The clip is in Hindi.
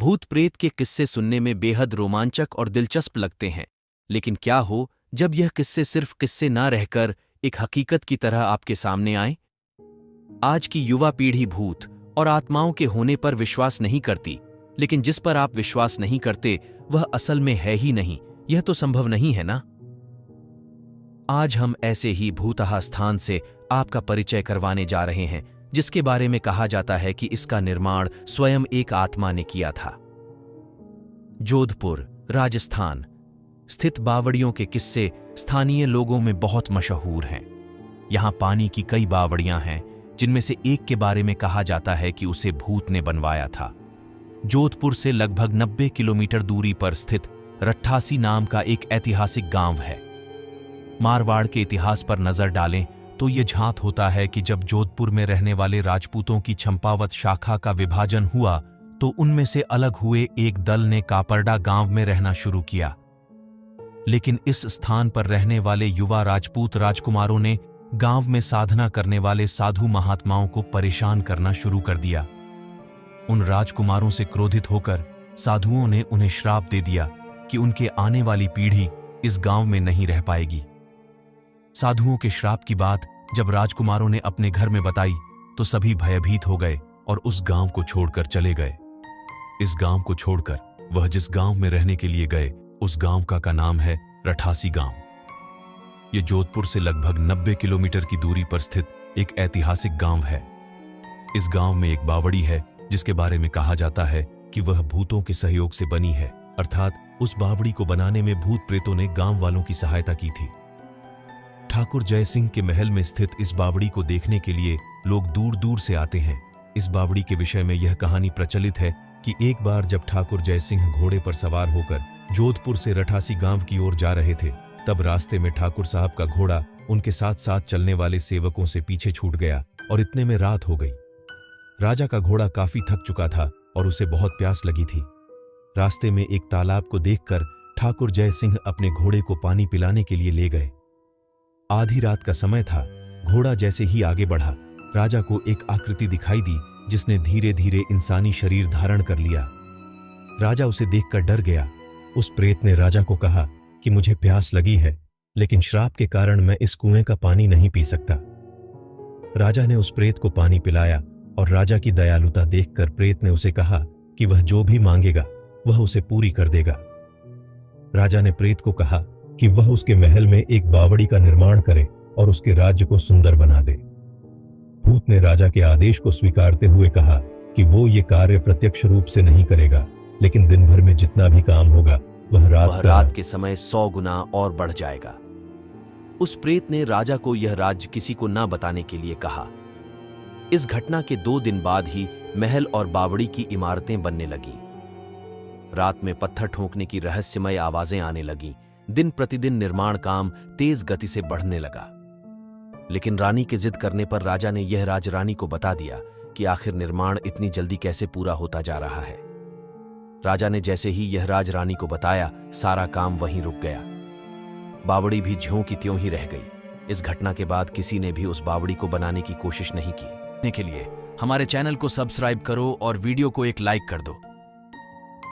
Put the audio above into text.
भूत प्रेत के किस्से सुनने में बेहद रोमांचक और दिलचस्प लगते हैं, लेकिन क्या हो जब यह किस्से सिर्फ किस्से ना रहकर एक हकीकत की तरह आपके सामने आए। आज की युवा पीढ़ी भूत और आत्माओं के होने पर विश्वास नहीं करती, लेकिन जिस पर आप विश्वास नहीं करते वह असल में है ही नहीं। यह तो संभव नहीं है ना। आज हम ऐसे ही भूतहा स्थान से आपका परिचय करवाने जा रहे हैं, जिसके बारे में कहा जाता है कि इसका निर्माण स्वयं एक आत्मा ने किया था। जोधपुर, राजस्थान स्थित बावड़ियों के किस्से स्थानीय लोगों में बहुत मशहूर हैं। यहां पानी की कई बावड़ियां हैं, जिनमें से एक के बारे में कहा जाता है कि उसे भूत ने बनवाया था। जोधपुर से लगभग 90 किलोमीटर दूरी पर स्थित रट्ठासी नाम का एक ऐतिहासिक गांव है। मारवाड़ के इतिहास पर नजर डालें तो ये झांत होता है कि जब जोधपुर में रहने वाले राजपूतों की चंपावत शाखा का विभाजन हुआ तो उनमें से अलग हुए एक दल ने कापरडा गांव में रहना शुरू किया। लेकिन इस स्थान पर रहने वाले युवा राजपूत राजकुमारों ने गांव में साधना करने वाले साधु महात्माओं को परेशान करना शुरू कर दिया। उन राजकुमारों से क्रोधित होकर साधुओं ने उन्हें श्राप दे दिया कि उनके आने वाली पीढ़ी इस गांव में नहीं रह पाएगी। साधुओं के श्राप की बात जब राजकुमारों ने अपने घर में बताई तो सभी भयभीत हो गए और उस गांव को छोड़कर चले गए। इस गांव को छोड़कर वह जिस गांव में रहने के लिए गए, उस गांव का नाम है रठासी गांव। यह जोधपुर से लगभग 90 किलोमीटर की दूरी पर स्थित एक ऐतिहासिक गांव है। इस गांव में एक बावड़ी है जिसके बारे में कहा जाता है कि वह भूतों के सहयोग से बनी है, अर्थात उस बावड़ी को बनाने में भूत प्रेतों ने गांव वालों की सहायता की थी। ठाकुर जय सिंह के महल में स्थित इस बावड़ी को देखने के लिए लोग दूर दूर से आते हैं। इस बावड़ी के विषय में यह कहानी प्रचलित है कि एक बार जब ठाकुर जय सिंह घोड़े पर सवार होकर जोधपुर से रठासी गांव की ओर जा रहे थे, तब रास्ते में ठाकुर साहब का घोड़ा उनके साथ साथ चलने वाले सेवकों से पीछे छूट गया और इतने में रात हो गई। राजा का घोड़ा काफी थक चुका था और उसे बहुत प्यास लगी थी। रास्ते में एक तालाब को देखकर ठाकुर जय सिंह अपने घोड़े को पानी पिलाने के लिए ले गए। आधी रात का समय था। घोड़ा जैसे ही आगे बढ़ा, राजा को एक आकृति दिखाई दी जिसने धीरे धीरे इंसानी शरीर धारण कर लिया। राजा उसे देखकर डर गया। उस प्रेत ने राजा को कहा कि मुझे प्यास लगी है, लेकिन श्राप के कारण मैं इस कुएं का पानी नहीं पी सकता। राजा ने उस प्रेत को पानी पिलाया और राजा की दयालुता देखकर प्रेत ने उसे कहा कि वह जो भी मांगेगा वह उसे पूरी कर देगा। राजा ने प्रेत को कहा कि वह उसके महल में एक बावड़ी का निर्माण करे और उसके राज्य को सुंदर बना दे। भूत ने राजा के आदेश को स्वीकारते हुए कहा कि वो ये कार्य प्रत्यक्ष रूप से नहीं करेगा, लेकिन दिन भर में जितना भी काम होगा वह रात के समय 100 गुना और बढ़ जाएगा। उस प्रेत ने राजा को यह राज्य किसी को ना बताने के लिए कहा। इस घटना के 2 दिन बाद ही महल और बावड़ी की इमारतें बनने लगी। रात में पत्थर ठोकने की रहस्यमय आवाजें आने लगीं। दिन प्रतिदिन निर्माण काम तेज गति से बढ़ने लगा। लेकिन रानी के जिद करने पर राजा ने यह राज रानी को बता दिया कि आखिर निर्माण इतनी जल्दी कैसे पूरा होता जा रहा है। राजा ने जैसे ही यह राज रानी को बताया, सारा काम वहीं रुक गया। बावड़ी भी ज्यों की त्यों ही रह गई। इस घटना के बाद किसी ने भी उस बावड़ी को बनाने की कोशिश नहीं की। के लिए हमारे चैनल को सब्सक्राइब करो और वीडियो को एक लाइक कर दो।